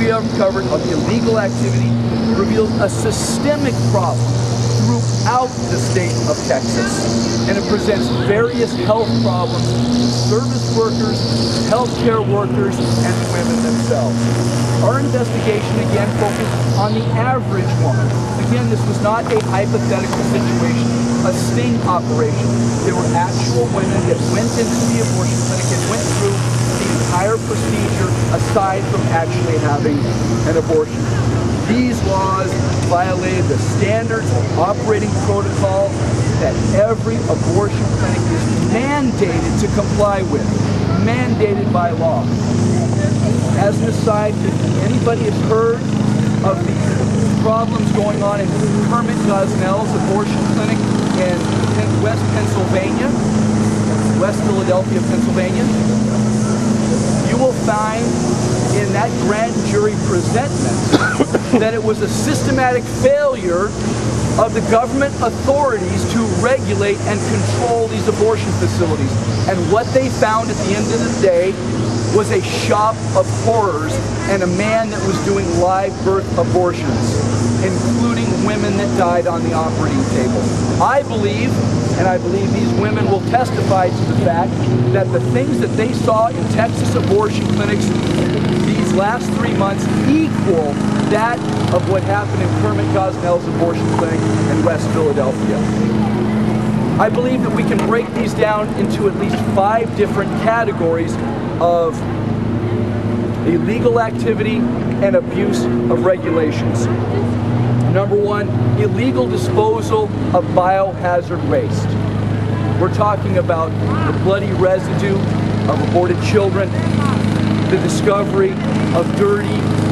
we have covered of illegal activity reveals a systemic problem throughout the state of Texas, and it presents various health problems to service workers, healthcare workers, and women themselves. Our investigation again focused on the average woman. Again, this was not a hypothetical situation, a sting operation. There were actual women that went into the abortion clinic and went through the entire procedure aside from actually having an abortion. These laws violated the standards of operating protocol that every abortion clinic is mandated to comply with, mandated by law. As an aside, if anybody has heard of the problems going on in Kermit Gosnell's abortion clinic in West Pennsylvania, West Philadelphia, Pennsylvania, you will find in that grand jury presentment that it was a systematic failure of the government authorities to regulate and control these abortion facilities. And what they found at the end of the day was a shop of horrors and a man that was doing live birth abortions, including women that died on the operating table. I believe, and I believe these women will testify to the fact, that the things that they saw in Texas abortion clinics these last 3 months equal that of what happened in Kermit Gosnell's abortion clinic in West Philadelphia. I believe that we can break these down into at least 5 different categories of illegal activity and abuse of regulations. Number 1, illegal disposal of biohazard waste. We're talking about the bloody residue of aborted children, the discovery of dirty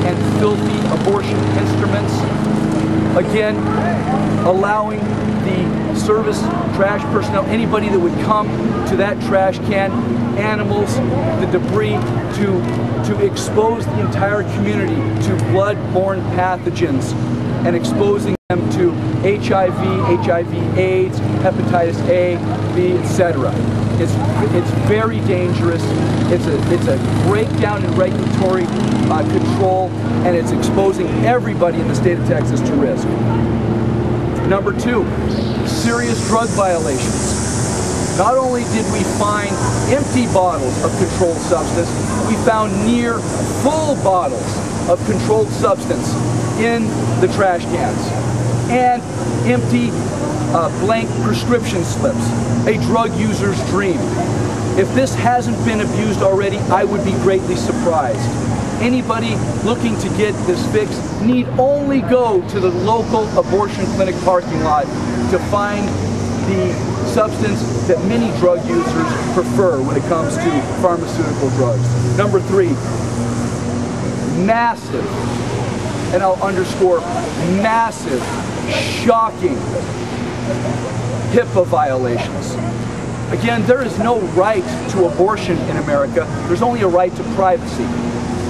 and filthy abortion instruments. Again, allowing the service trash personnel, anybody that would come to that trash can, animals, the debris, to expose the entire community to blood-borne pathogens and exposing them to HIV, AIDS, hepatitis A, B, etc. It's very dangerous. It's a breakdown in regulatory control, and it's exposing everybody in the state of Texas to risk. Number 2, serious drug violations. Not only did we find empty bottles of controlled substance, we found near full bottles of controlled substance in the trash cans, and empty blank prescription slips, a drug user's dream. If this hasn't been abused already, I would be greatly surprised. Anybody looking to get this fix need only go to the local abortion clinic parking lot to find the substance that many drug users prefer when it comes to pharmaceutical drugs. Number 3, massive, and I'll underscore massive, shocking HIPAA violations. Again, there is no right to abortion in America. There's only a right to privacy.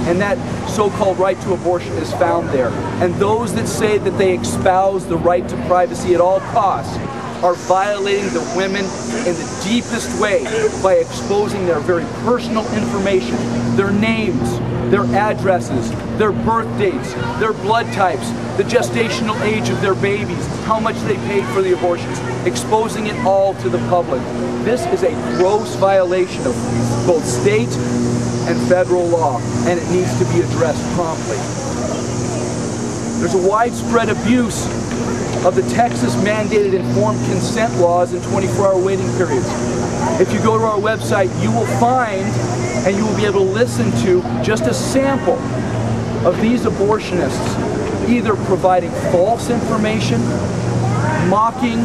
And that so-called right to abortion is found there. And those that say that they espouse the right to privacy at all costs are violating the women in the deepest way by exposing their very personal information, their names, their addresses, their birth dates, their blood types, the gestational age of their babies, how much they paid for the abortions, exposing it all to the public. This is a gross violation of both state and federal law, and it needs to be addressed promptly. There's a widespread abuse of the Texas mandated informed consent laws and 24-hour waiting periods. If you go to our website, you will find and you will be able to listen to just a sample of these abortionists either providing false information, mocking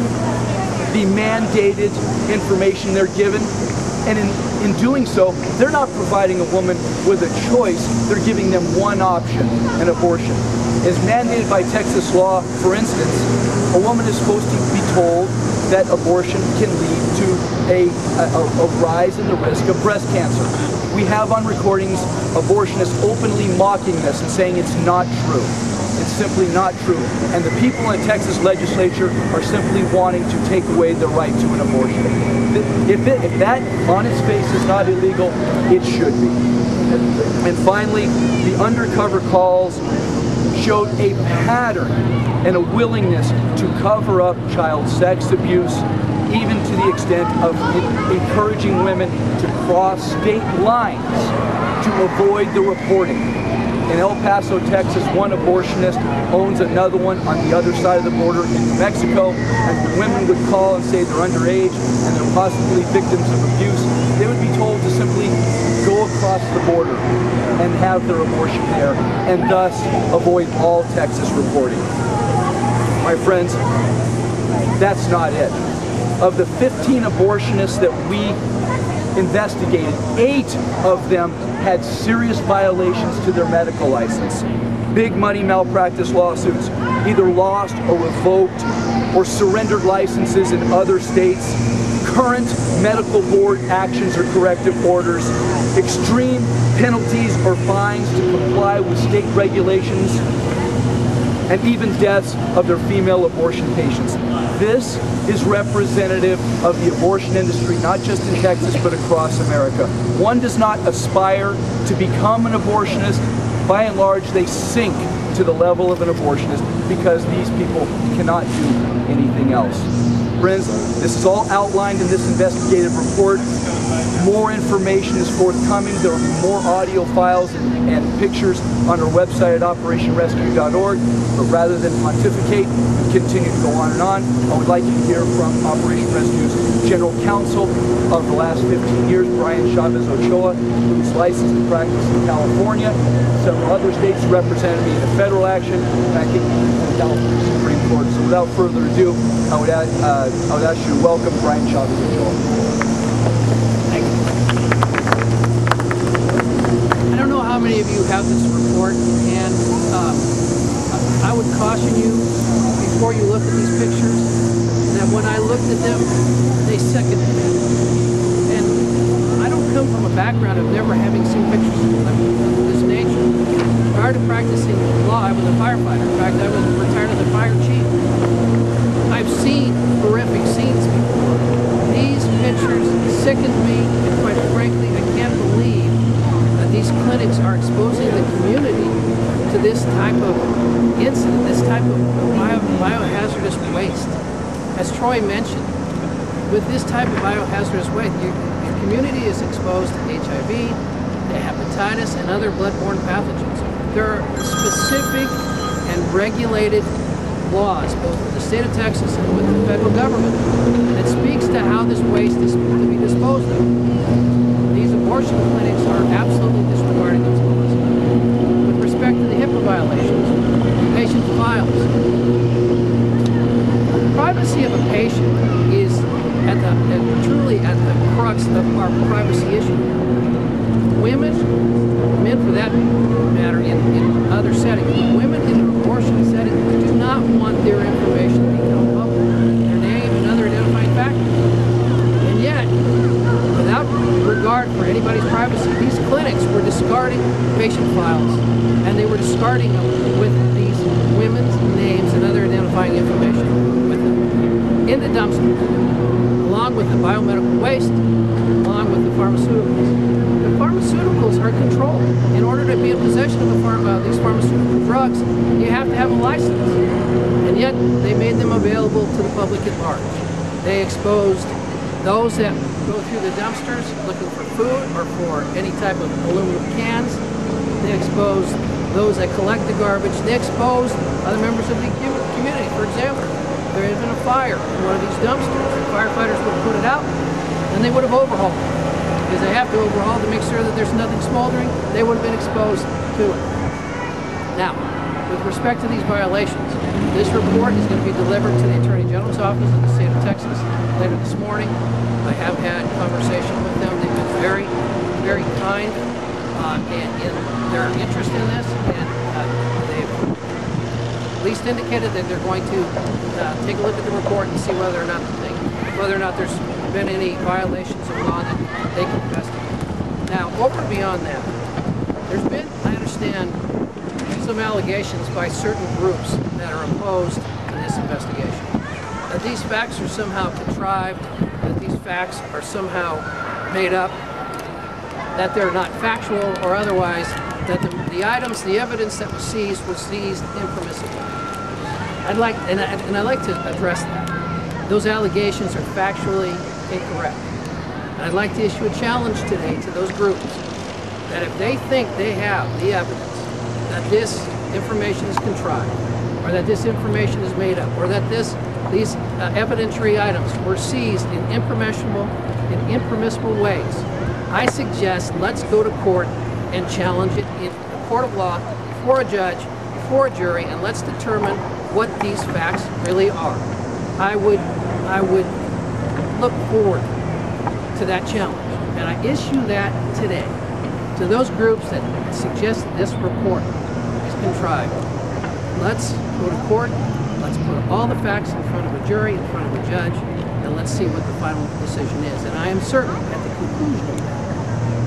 the mandated information they're given, and in doing so, they're not providing a woman with a choice, they're giving them one option, an abortion. As mandated by Texas law, for instance, a woman is supposed to be told that abortion can lead to a rise in the risk of breast cancer. We have on recordings abortionists openly mocking this and saying it's not true. It's simply not true. And the people in the Texas legislature are simply wanting to take away the right to an abortion. If that on its face is not illegal, it should be. And finally, the undercover calls showed a pattern and a willingness to cover up child sex abuse, even to the extent of encouraging women to cross state lines to avoid the reporting. In El Paso, Texas, one abortionist owns another one on the other side of the border in New Mexico, and when women would call and say they're underage and they're possibly victims of abuse, they would be told to simply go across the border and have their abortion there, and thus avoid all Texas reporting. My friends, that's not it. Of the 15 abortionists that we investigated, 8 of them had serious violations to their medical license. Big money malpractice lawsuits, either lost or revoked or surrendered licenses in other states, current medical board actions or corrective orders, extreme penalties or fines to comply with state regulations, and even deaths of their female abortion patients. This is representative of the abortion industry, not just in Texas, but across America. One does not aspire to become an abortionist. By and large, they sink to the level of an abortionist because these people cannot do anything else. Friends, this is all outlined in this investigative report. More information is forthcoming. There will be more audio files and pictures on our website at operationrescue.org. But rather than pontificate and continue to go on and on, I would like you to hear from Operation Rescue's General Counsel of the last 15 years, Brian Chavez Ochoa, who's licensed to practice in California. Several other states represented me in a federal action, and I think the California Supreme Court. So without further ado, I would ask you to welcome Brian Chavez Ochoa. Thank you. I don't know how many of you have this report, and I would caution you before you look at these pictures that when I looked at them, they sickened me. And I don't come from a background of never having seen pictures of this nature. Prior to practicing law, I was a firefighter. In fact, I was retired as a fire chief. I've seen horrific scenes before. These pictures sickened me, and quite frankly, I can't believe that these clinics are exposing the community to this type of incident, this type of biohazardous waste. As Troy mentioned, with this type of biohazardous waste, your community is exposed to HIV, to hepatitis, and other bloodborne pathogens. There are specific and regulated laws, both with the state of Texas and with the federal government, that speaks to how this waste is to be disposed of. These abortion clinics are absolutely disregarding those laws. With respect to the HIPAA violations, patient files, the privacy of a patient is truly at the crux of our privacy issue. Women, men for that matter, in other settings, but women in an abortion setting do not want their information to become public, their name and other identifying factors. And yet, without regard for anybody's privacy, these clinics were discarding patient files, and they were discarding them with these women's names and other identifying information with them in the dumpsters, along with the biomedical waste, along with the pharmaceuticals. The pharmaceuticals are controlled. In order to be in possession of these pharmaceutical drugs, you have to have a license. And yet, they made them available to the public at large. They exposed those that go through the dumpsters looking for food or for any type of aluminum cans. They exposed those that collect the garbage. They exposed other members of the community. For example, there had been a fire in one of these dumpsters. The firefighters would have put it out, and they would have overhauled it. Because they have to overhaul to make sure that there's nothing smoldering, they would have been exposed to it. Now, with respect to these violations, this report is going to be delivered to the Attorney General's office in the state of Texas later this morning. I have had conversation with them. They've been very, very kind in their interest in this, and they've at least indicated that they're going to take a look at the report and see whether or not there's been any violations of law that they can investigate. Now, over beyond that, there's been, I understand, some allegations by certain groups that are opposed to this investigation. That these facts are somehow contrived, that these facts are somehow made up. that they're not factual or otherwise, that the items, the evidence that was seized impermissibly. I'd like to address that. Those allegations are factually incorrect. And I'd like to issue a challenge today to those groups that if they think they have the evidence that this information is contrived, or that this information is made up, or that these evidentiary items were seized in impermissible ways, I suggest let's go to court and challenge it in a court of law, before a judge, before a jury, and let's determine what these facts really are. I would look forward to that challenge, and I issue that today to those groups that suggest that this report is contrived. Let's go to court, let's put all the facts in front of a jury, in front of a judge, and let's see what the final decision is. And I am certain at the conclusion of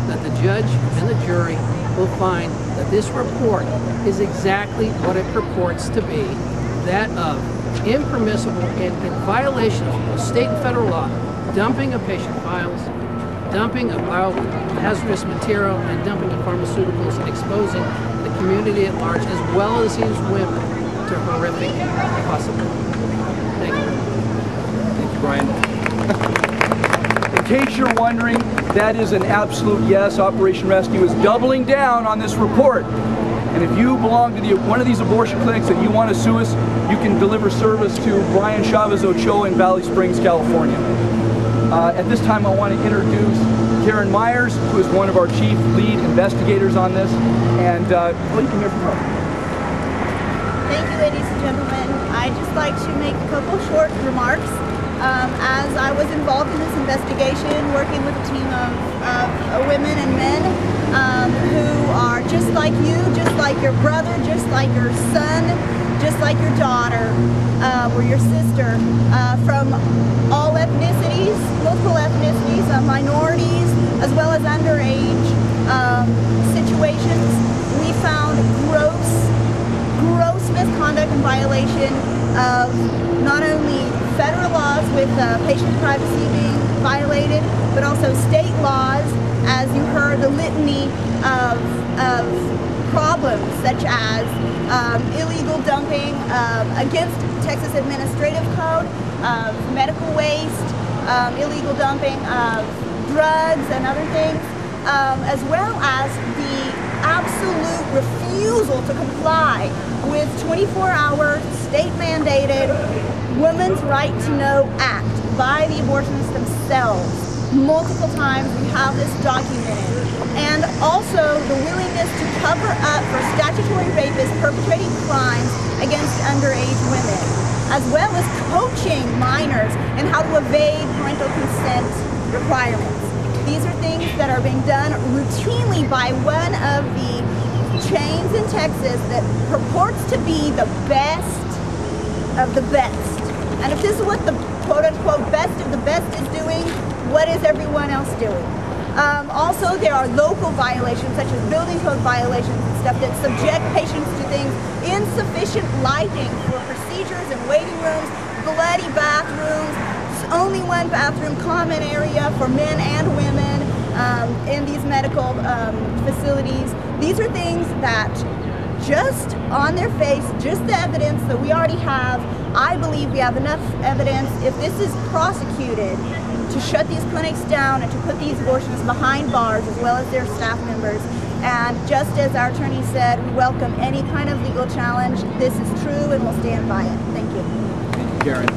that the judge and the jury will find that this report is exactly what it purports to be, that of impermissible and in violation of state and federal law, dumping of patient files, dumping of biohazardous material, and dumping of pharmaceuticals, and exposing the community at large, as well as these women, to horrific possibilities. Thank you. Thank you, Brian. In case you're wondering, that is an absolute yes. Operation Rescue is doubling down on this report. And if you belong to one of these abortion clinics and you want to sue us, you can deliver service to Brian Chavez Ochoa in Valley Springs, California. At this time, I want to introduce Karen Myers, who is one of our chief lead investigators on this. And well, you can hear from her. Thank you, ladies and gentlemen. I'd just like to make a couple short remarks. As I was involved in this investigation, working with a team of women and men who are just like you, just like your brother, just like your son, just like your daughter, or your sister, from all ethnicities, multiple ethnicities, minorities, as well as underage situations. We found gross misconduct and violation of not only federal laws with patient privacy being violated, but also state laws, as you heard the litany of problems such as illegal dumping against Texas Administrative Code, of medical waste, illegal dumping of drugs and other things, as well as the absolute refusal to comply with 24-hour state-mandated Women's Right to Know Act by the abortionists themselves. Multiple times we have this documented. And also the willingness to cover up for statutory rapists perpetrating crimes against underage women, as well as coaching minors in how to evade parental consent requirements. These are things that are being done routinely by one of the chains in Texas that purports to be the best of the best. And if this is what the quote-unquote best of the best is doing, what is everyone else doing? Also, there are local violations, such as building code violations and stuff that subject patients to things, insufficient lighting for procedures and waiting rooms, bloody bathrooms, only one bathroom common area for men and women in these medical facilities. These are things that just on their face, just the evidence that we already have, I believe we have enough evidence, if this is prosecuted, to shut these clinics down and to put these abortionists behind bars as well as their staff members. And just as our attorney said, we welcome any kind of legal challenge. This is true and we'll stand by it. Thank you. Thank you, Karen.